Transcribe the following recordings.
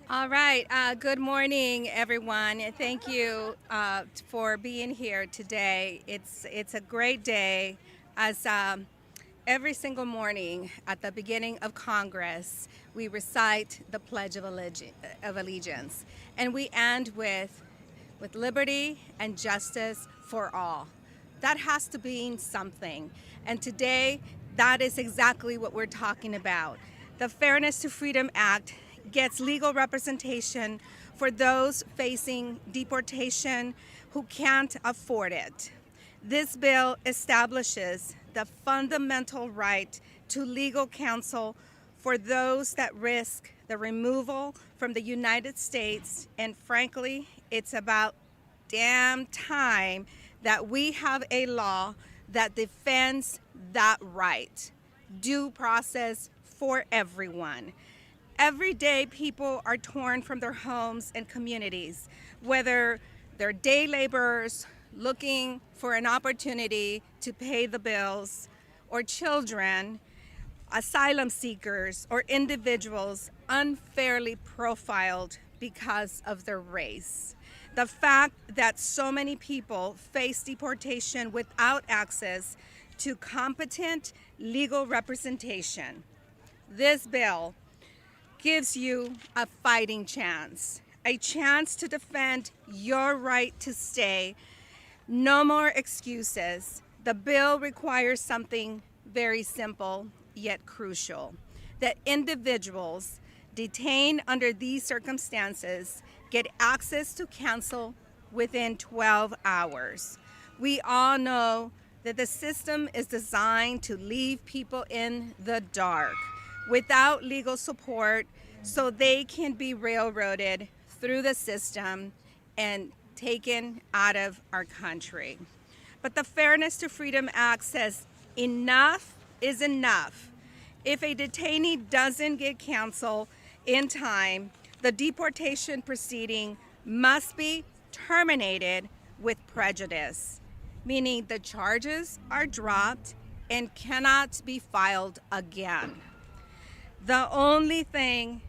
All right. Good morning, everyone. And thank you for being here today. It's a great day, as every single morning at the beginning of Congress, we recite the Pledge of Allegiance, and we end with liberty and justice for all. That has to mean something. And today, that is exactly what we're talking about. The Fairness to Freedom Act gets legal representation for those facing deportation who can't afford it. This bill establishes the fundamental right to legal counsel for those that risk the removal from the United States, and frankly, it's about damn time that we have a law that defends that right. Due process for everyone. Every day, people are torn from their homes and communities, whether they're day laborers looking for an opportunity to pay the bills, or children, asylum seekers, or individuals unfairly profiled because of their race. The fact that so many people face deportation without access to competent legal representation. This bill gives you a fighting chance, a chance to defend your right to stay. No more excuses. The bill requires something very simple yet crucial, that individuals detained under these circumstances get access to counsel within 12 hours. We all know that the system is designed to leave people in the dark without legal support, so they can be railroaded through the system and taken out of our country. But the Fairness to Freedom Act says enough is enough. If a detainee doesn't get counsel in time, the deportation proceeding must be terminated with prejudice, meaning the charges are dropped and cannot be filed again. The only thing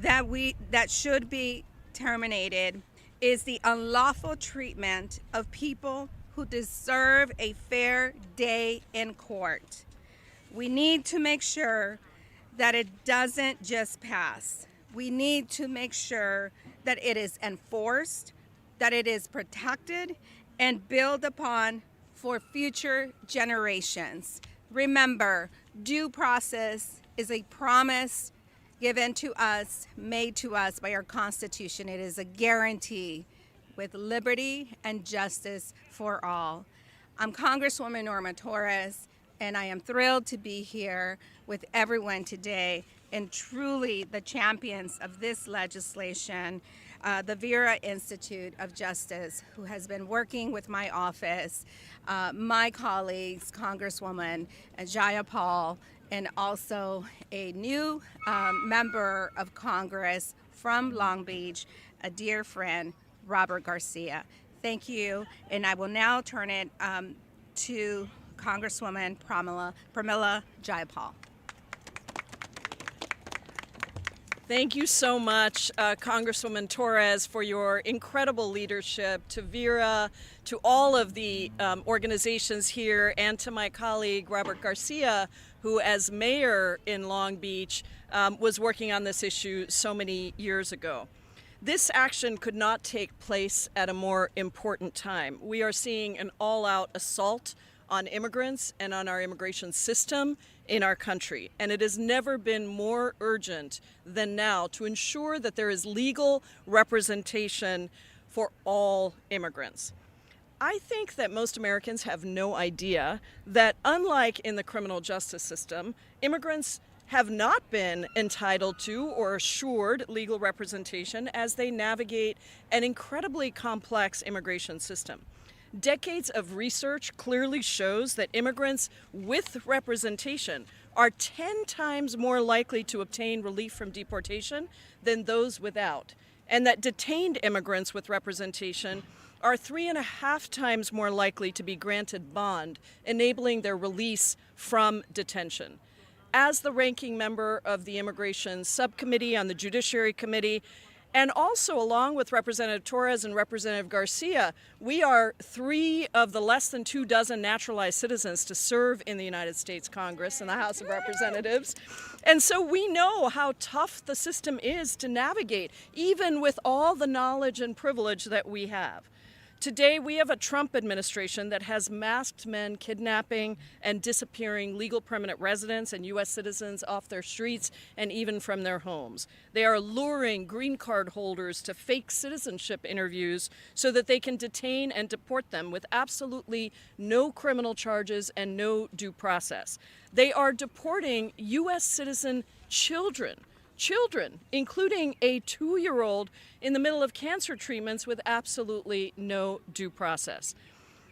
that should be terminated is the unlawful treatment of people who deserve a fair day in court. We need to make sure that it doesn't just pass. We need to make sure that it is enforced, that it is protected, and built upon for future generations. Remember, due process is a promise given to us, made to us by our Constitution. It is a guarantee with liberty and justice for all. I'm Congresswoman Norma Torres, and I am thrilled to be here with everyone today, and truly the champions of this legislation, the Vera Institute of Justice, who has been working with my office, my colleagues, Congresswoman Jayapal, and also a new member of Congress from Long Beach, a dear friend, Robert Garcia. Thank you, and I will now turn it to Congresswoman Pramila Jayapal. Thank you so much, Congresswoman Torres, for your incredible leadership, to Vera, to all of the organizations here, and to my colleague, Robert Garcia, who as mayor in Long Beach was working on this issue so many years ago. This action could not take place at a more important time. We are seeing an all-out assault on immigrants and on our immigration system in our country. And it has never been more urgent than now to ensure that there is legal representation for all immigrants. I think that most Americans have no idea that, unlike in the criminal justice system, immigrants have not been entitled to or assured legal representation as they navigate an incredibly complex immigration system. Decades of research clearly shows that immigrants with representation are 10 times more likely to obtain relief from deportation than those without, and that detained immigrants with representation are 3.5 times more likely to be granted bond, enabling their release from detention. As the ranking member of the Immigration Subcommittee on the Judiciary Committee, And also, along with Representative Torres and Representative Garcia, we are 3 of the less than 2 dozen naturalized citizens to serve in the United States Congress and the House of Representatives. And so we know how tough the system is to navigate, even with all the knowledge and privilege that we have. Today, we have a Trump administration that has masked men kidnapping and disappearing legal permanent residents and U.S. citizens off their streets and even from their homes. They are luring green card holders to fake citizenship interviews so that they can detain and deport them with absolutely no criminal charges and no due process. They are deporting U.S. citizen children, including a 2-year-old in the middle of cancer treatments with absolutely no due process.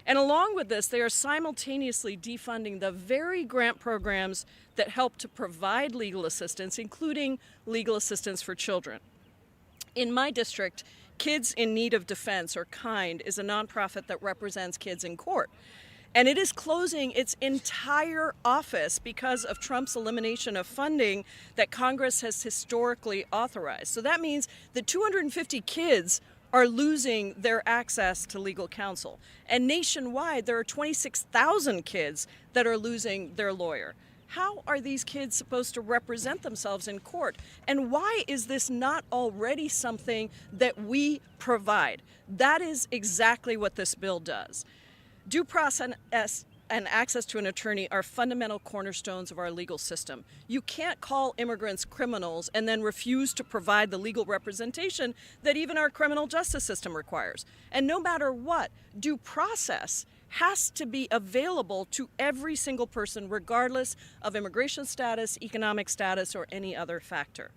And along with this, they are simultaneously defunding the very grant programs that help to provide legal assistance, including legal assistance for children. In my district, Kids in Need of Defense, or KIND, is a nonprofit that represents kids in court. And it is closing its entire office because of Trump's elimination of funding that Congress has historically authorized. So that means that 250 kids are losing their access to legal counsel. And nationwide, there are 26,000 kids that are losing their lawyer. How are these kids supposed to represent themselves in court? And why is this not already something that we provide? That is exactly what this bill does. Due process and access to an attorney are fundamental cornerstones of our legal system. You can't call immigrants criminals and then refuse to provide the legal representation that even our criminal justice system requires. And no matter what, due process has to be available to every single person, regardless of immigration status, economic status, or any other factor.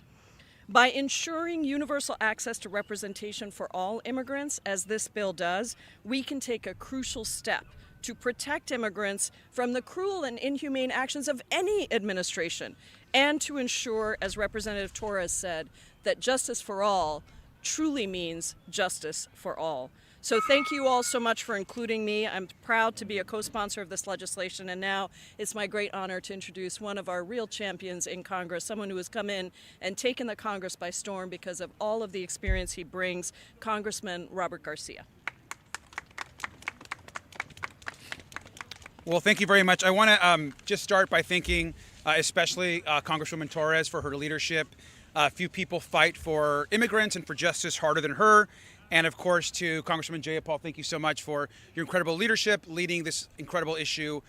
By ensuring universal access to representation for all immigrants, as this bill does, we can take a crucial step to protect immigrants from the cruel and inhumane actions of any administration, and to ensure, as Representative Torres said, that justice for all truly means justice for all. So thank you all so much for including me. I'm proud to be a co-sponsor of this legislation, and now it's my great honor to introduce one of our real champions in Congress, someone who has come in and taken the Congress by storm because of all of the experience he brings, Congressman Robert Garcia. Well, thank you very much. I want to just start by thanking especially Congresswoman Torres for her leadership. Few people fight for immigrants and for justice harder than her. And of course, to Congressman Jayapal, thank you so much for your incredible leadership, leading this incredible issue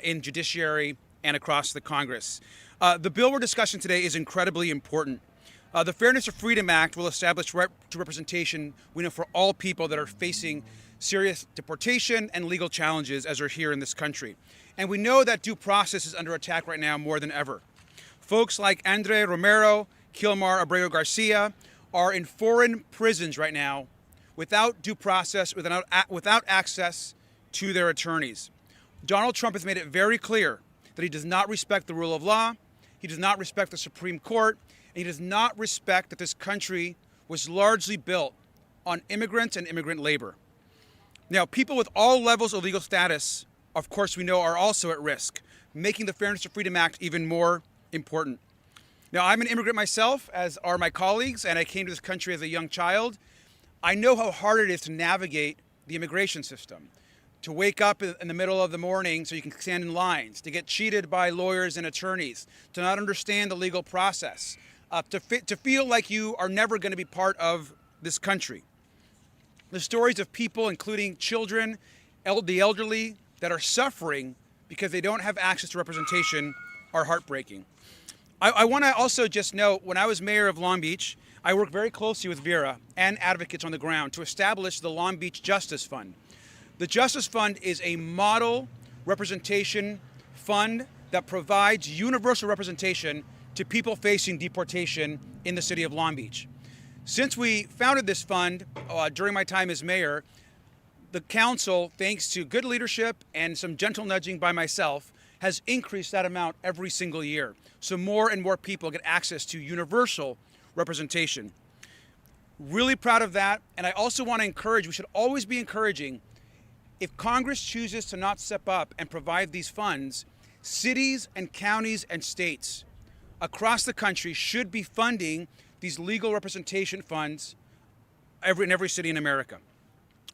in judiciary and across the Congress. The bill we're discussing today is incredibly important. The Fairness of Freedom Act will establish representation, we know, for all people that are facing serious deportation and legal challenges as are here in this country. And we know that due process is under attack right now more than ever. Folks like Andre Romero, Kilmar Abreu Garcia are in foreign prisons right now without due process, without access to their attorneys. Donald Trump has made it very clear that he does not respect the rule of law, he does not respect the Supreme Court, and he does not respect that this country was largely built on immigrants and immigrant labor. Now, people with all levels of legal status, of course, we know are also at risk, making the Fairness of Freedom Act even more important. Now, I'm an immigrant myself, as are my colleagues, and I came to this country as a young child. I know how hard it is to navigate the immigration system, to wake up in the middle of the morning so you can stand in lines, to get cheated by lawyers and attorneys, to not understand the legal process, to feel like you are never going to be part of this country. The stories of people, including children, the elderly, that are suffering because they don't have access to representation are heartbreaking. I want to also just note, when I was mayor of Long Beach, I worked very closely with Vera and advocates on the ground to establish the Long Beach Justice Fund. The Justice Fund is a model representation fund that provides universal representation to people facing deportation in the city of Long Beach. Since we founded this fund during my time as mayor, the council, thanks to good leadership and some gentle nudging by myself, has increased that amount every single year. So more and more people get access to universal representation. Really proud of that. And I also want to encourage, we should always be encouraging, if Congress chooses to not step up and provide these funds, cities and counties and states across the country should be funding these legal representation funds in every city in America.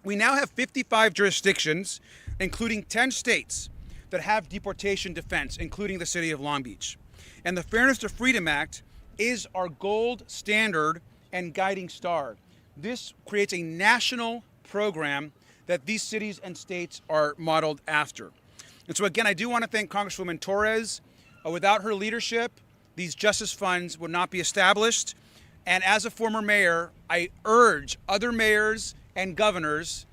We now have 55 jurisdictions, including 10 states, that have deportation defense, including the city of Long Beach. And the Fairness to Freedom Act is our gold standard and guiding star. This creates a national program that these cities and states are modeled after. And so again, I do want to thank Congresswoman Torres. Without her leadership, these justice funds would not be established. And as a former mayor, I urge other mayors and governors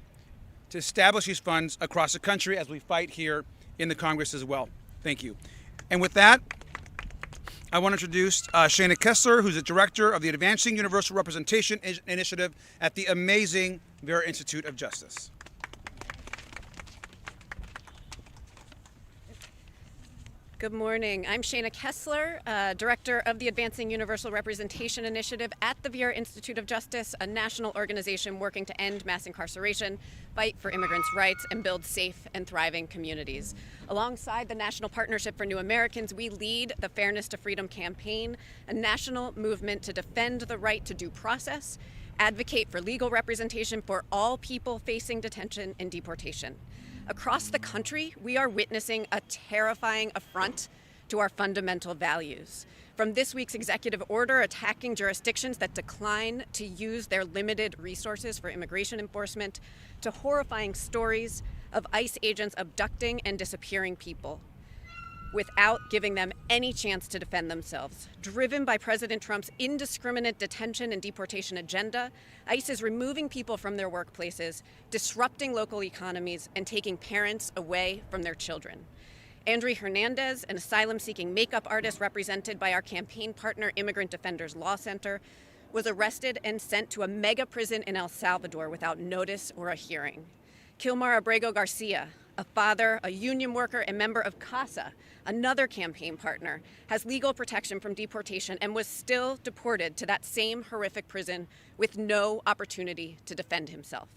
to establish these funds across the country as we fight here in the Congress as well. Thank you. And with that, I want to introduce Shana Kessler, who's the director of the Advancing Universal Representation Initiative at the amazing Vera Institute of Justice. Good morning. I'm Shana Kessler, Director of the Advancing Universal Representation Initiative at the Vera Institute of Justice, a national organization working to end mass incarceration, fight for immigrants' rights, and build safe and thriving communities. Alongside the National Partnership for New Americans, we lead the Fairness to Freedom campaign, a national movement to defend the right to due process, advocate for legal representation for all people facing detention and deportation. Across the country, we are witnessing a terrifying affront to our fundamental values. From this week's executive order attacking jurisdictions that decline to use their limited resources for immigration enforcement, to horrifying stories of ICE agents abducting and disappearing people without giving them any chance to defend themselves. Driven by President Trump's indiscriminate detention and deportation agenda, ICE is removing people from their workplaces, disrupting local economies, and taking parents away from their children. Andrea Hernandez, an asylum-seeking makeup artist represented by our campaign partner, Immigrant Defenders Law Center, was arrested and sent to a mega prison in El Salvador without notice or a hearing. Kilmar Abrego Garcia, a father, a union worker, and member of CASA, another campaign partner, has legal protection from deportation and was still deported to that same horrific prison with no opportunity to defend himself.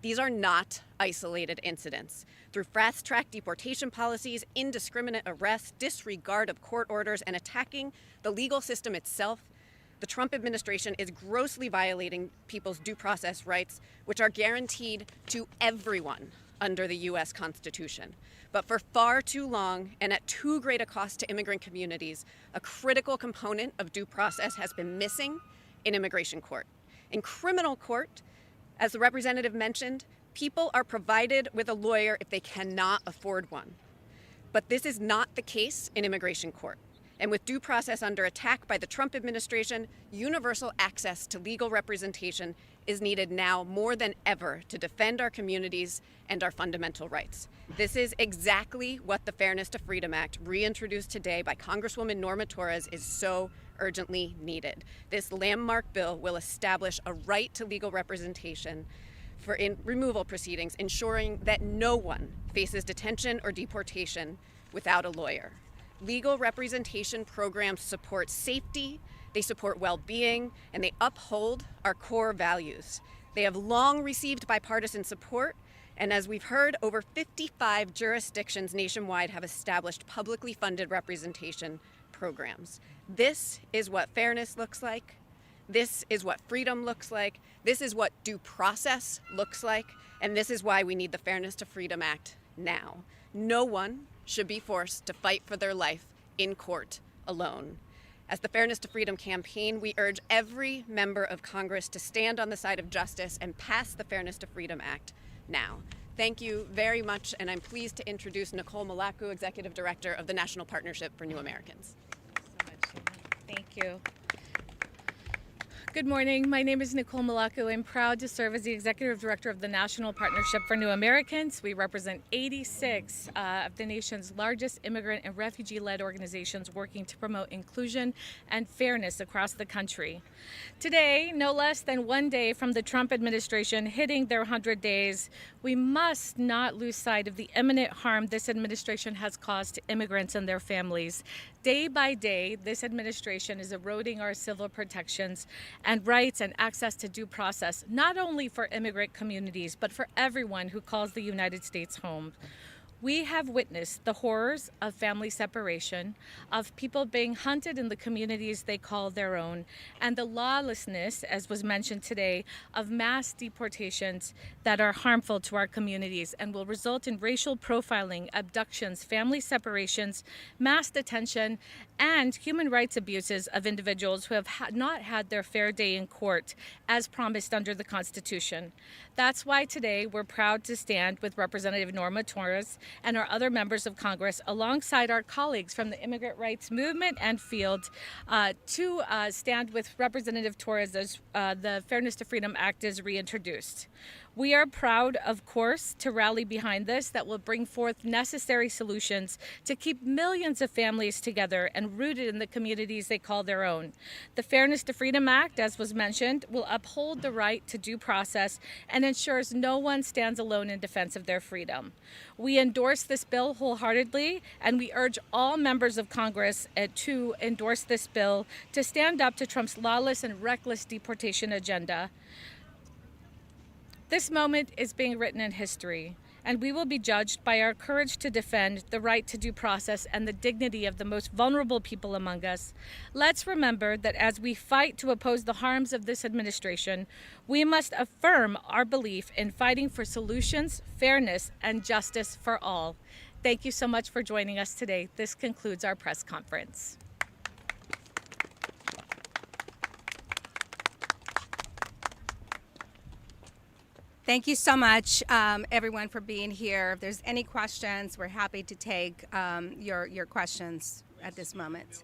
These are not isolated incidents. Through fast-track deportation policies, indiscriminate arrests, disregard of court orders, and attacking the legal system itself, the Trump administration is grossly violating people's due process rights, which are guaranteed to everyone under the U.S. Constitution. But for far too long and at too great a cost to immigrant communities, a critical component of due process has been missing in immigration court. In criminal court, as the representative mentioned, people are provided with a lawyer if they cannot afford one. But this is not the case in immigration court. And with due process under attack by the Trump administration, universal access to legal representation is needed now more than ever to defend our communities and our fundamental rights. This is exactly what the Fairness to Freedom Act, reintroduced today by Congresswoman Norma Torres, is so urgently needed. This landmark bill will establish a right to legal representation for removal proceedings, ensuring that no one faces detention or deportation without a lawyer. Legal representation programs support safety, they support well-being, and they uphold our core values. They have long received bipartisan support, and as we've heard, over 55 jurisdictions nationwide have established publicly funded representation programs. This is what fairness looks like. This is what freedom looks like. This is what due process looks like. And this is why we need the Fairness to Freedom Act now. No one should be forced to fight for their life in court alone. As the Fairness to Freedom campaign, we urge every member of Congress to stand on the side of justice and pass the Fairness to Freedom Act now. Thank you very much, and I'm pleased to introduce Nicole Malacu, Executive Director of the National Partnership for New Americans. Thank you. Good morning. My name is Nicole Malacu. I'm proud to serve as the Executive Director of the National Partnership for New Americans. We represent 86 of the nation's largest immigrant and refugee-led organizations working to promote inclusion and fairness across the country. Today, no less than one day from the Trump administration hitting their 100 days, we must not lose sight of the imminent harm this administration has caused to immigrants and their families. Day by day, this administration is eroding our civil protections and rights and access to due process, not only for immigrant communities, but for everyone who calls the United States home. We have witnessed the horrors of family separation, of people being hunted in the communities they call their own, and the lawlessness, as was mentioned today, of mass deportations that are harmful to our communities and will result in racial profiling, abductions, family separations, mass detention, and human rights abuses of individuals who have not had their fair day in court as promised under the Constitution. That's why today we're proud to stand with Representative Norma Torres and our other members of Congress alongside our colleagues from the immigrant rights movement and field to stand with Representative Torres as the Fairness to Freedom Act is reintroduced. We are proud, of course, to rally behind this that will bring forth necessary solutions to keep millions of families together and rooted in the communities they call their own. The Fairness to Freedom Act, as was mentioned, will uphold the right to due process and ensures no one stands alone in defense of their freedom. We endorse this bill wholeheartedly, and we urge all members of Congress to endorse this bill to stand up to Trump's lawless and reckless deportation agenda. This moment is being written in history, and we will be judged by our courage to defend the right to due process and the dignity of the most vulnerable people among us. Let's remember that as we fight to oppose the harms of this administration, we must affirm our belief in fighting for solutions, fairness, and justice for all. Thank you so much for joining us today. This concludes our press conference. Thank you so much, everyone, for being here. If there's any questions, we're happy to take your questions at this moment.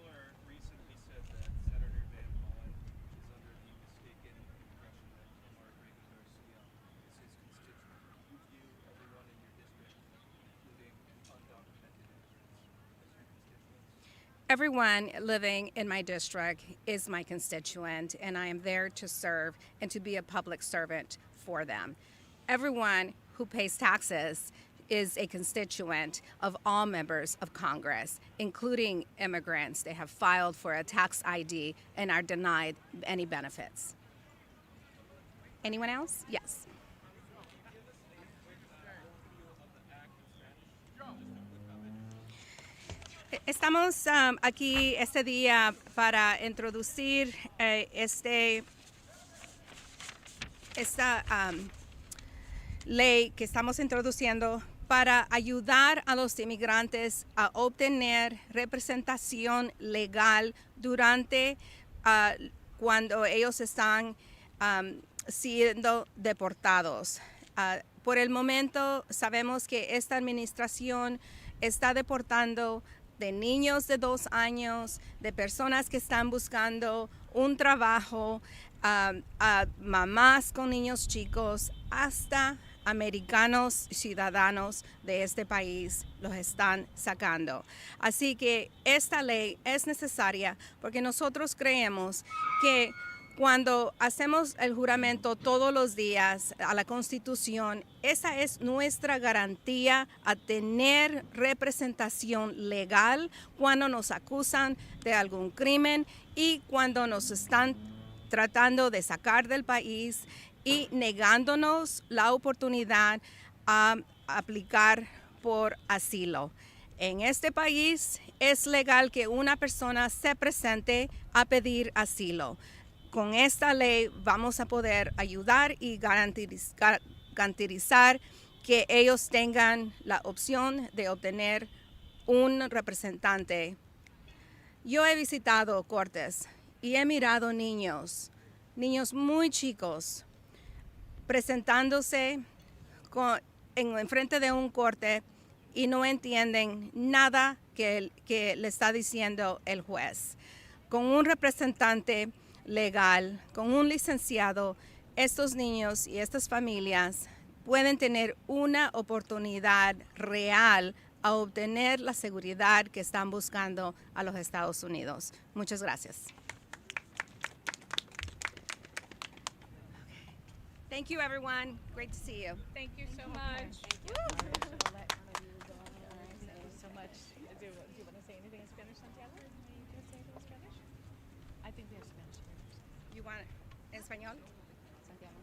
Everyone living in my district is my constituent, and I am there to serve and to be a public servant for them. Everyone who pays taxes is a constituent of all members of Congress, including immigrants. They have filed for a tax ID and are denied any benefits. Anyone else? Yes. Estamos aquí este día para introducir esta ley que estamos introduciendo para ayudar a los inmigrantes a obtener representación legal durante cuando ellos están siendo deportados. Por el momento sabemos que esta administración está deportando de niños de 2 años, de personas que están buscando un trabajo, a mamás con niños chicos, hasta americanos ciudadanos de este país los están sacando. Así que esta ley es necesaria porque nosotros creemos que cuando hacemos el juramento todos los días a la Constitución, esa es nuestra garantía a tener representación legal cuando nos acusan de algún crimen y cuando nos están tratando de sacar del país y negándonos la oportunidad a aplicar por asilo. En este país es legal que una persona se presente a pedir asilo. Con esta ley vamos a poder ayudar y garantizar que ellos tengan la opción de obtener un representante. Yo he visitado cortes y he mirado niños muy chicos, presentándose en frente de un corte y no entienden nada que le está diciendo el juez. Con un representante legal, con un licenciado, estos niños y estas familias pueden tener una oportunidad real a obtener la seguridad que están buscando a los Estados Unidos. Muchas gracias. Thank you, everyone. Great to see you. Thank you so much. Thank you so much. Do you want to say anything in Spanish, Santiago? Do you want to say anything in Spanish? I think there's Spanish. You want en español? Santiago.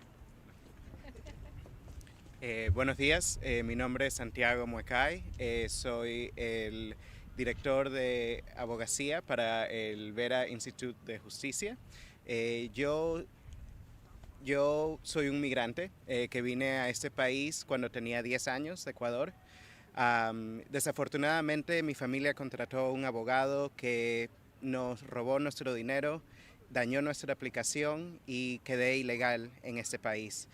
Buenos días, mi nombre es Santiago Muecay, soy el director de abogacía para el Vera Institute de Justicia. Yo soy un migrante que vine a este país cuando tenía 10 años de Ecuador. Desafortunadamente mi familia contrató un abogado que nos robó nuestro dinero, dañó nuestra aplicación y quedé ilegal en este país.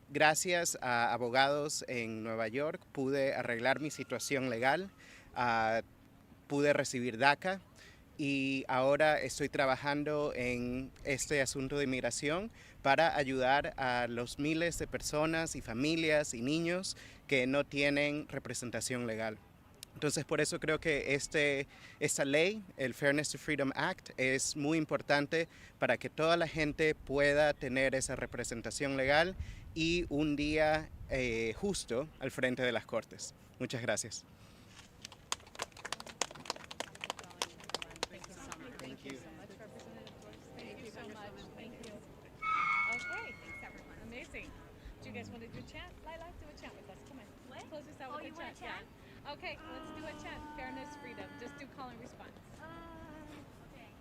Gracias a abogados en Nueva York pude arreglar mi situación legal, pude recibir DACA y ahora estoy trabajando en este asunto de inmigración para ayudar a los miles de personas y familias y niños que no tienen representación legal. Entonces, por eso creo que esta ley, el Fairness to Freedom Act, es muy importante para que toda la gente pueda tener esa representación legal y un día justo al frente de las cortes. Muchas gracias. Okay, thanks everyone. Amazing. Do you guys want to do a chant? Lila, do a chant with us. Come on. What? Close us out with a chant. Yeah. Okay, let's do a chant. Fairness, freedom. Just do call and response. Okay.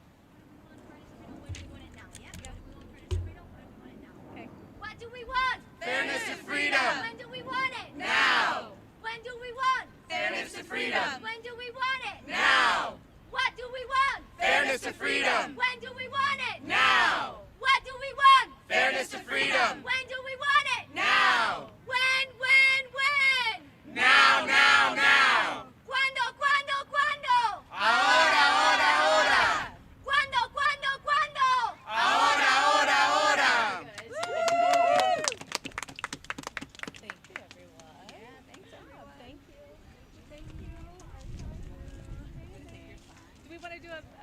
When do we want it now? Yeah. We want fairness and freedom. When do we want it now? Okay. What do we want? Fairness and freedom. When do we want it? Now. When do we want? Fairness and freedom. When do we want it? Now. What do we want? Fairness and freedom. When do we want it? Now. What do we want? Fairness and freedom. When do we want it? Now. When? Now, now, now. ¿Cuándo? Ahora, ahora, ahora. ¿Cuándo? Ahora, ahora, ahora. Thank you, everyone. Yeah, thanks, everyone. Thank you. Thank you. Do we want to do